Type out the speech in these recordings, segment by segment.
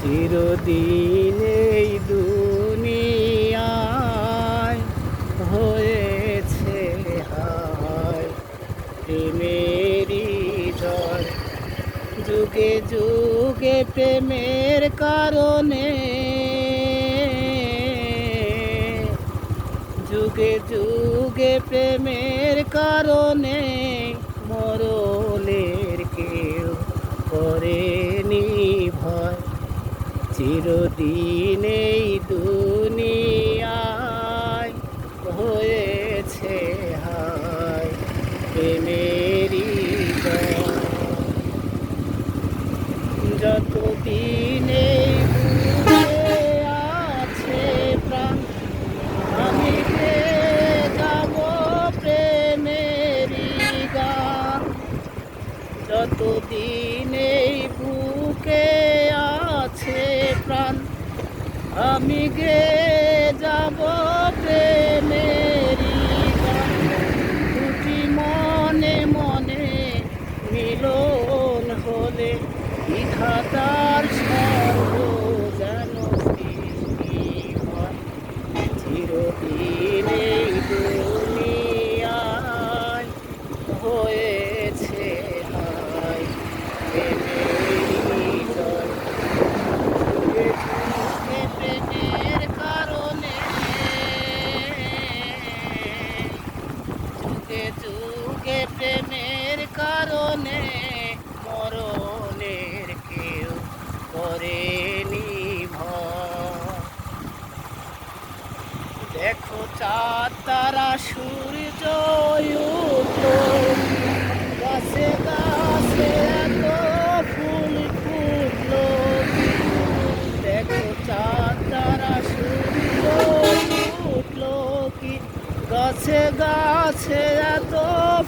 চিরদিন এই দুনিয়ায় হয়েছে হায় প্রেমেরই জয়। যুগে যুগে প্রেমের কারণে, যুগে যুগে প্রেমের কারণে মরণের কেউ করেনি ভয়। চিরদিন এই দুনিয়ায় হয়েছে হায় প্রেমেরই জয়। যতদিন এই বুকে আছে প্রাণ, আমি গেয়ে যাব প্রেমেরই গান। যতদিন এই বুকে আছে প্রাণ, আমি গেয়ে যাব প্রেমেরই গান। দুটি মনে মনে মিলন হলে বিধাতার স্বর্গ যেন সৃষ্টি হয়। চিরদিন এই দুনিয়ায় হয়েছে হায় প্রেমেরই জয়। যুগে যুগে প্রেমের কারণে, যুগে যুগে প্রেমের কারণে মরণের কেউ করেনি ভয়। দেখো চাঁদ তারা সূর্য উঠলো, গাছে গাছে এত ফুল ফুটলো। দেখো চাঁদ তারা সূর্য উঠলো কি, গাছে গাছে এত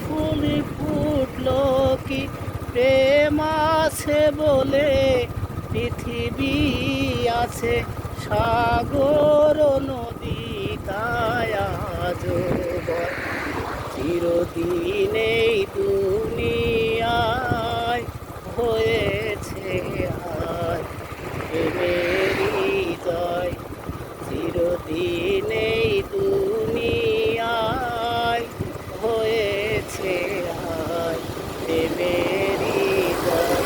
ফুল ফুটলো কি। প্রেম আছে বলে পৃথিবী আছে, সাগর নদী তাই আজও বয়। চিরদিন এই দুনিয়ায় হয়েছে হায় প্রেমেরই জয়। চিরদিন এই দুনিয়ায় হয়েছে হায় প্রেমেরই জয়।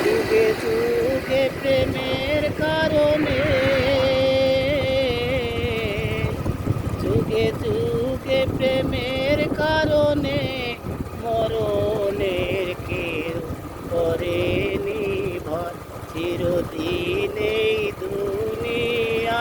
যুগে যুগে প্রেমের কারণে, যুগে যুগে প্রেমের কারণে মরণের কেউ করেনি ভয়। চিরদিন এই দুনিয়ায়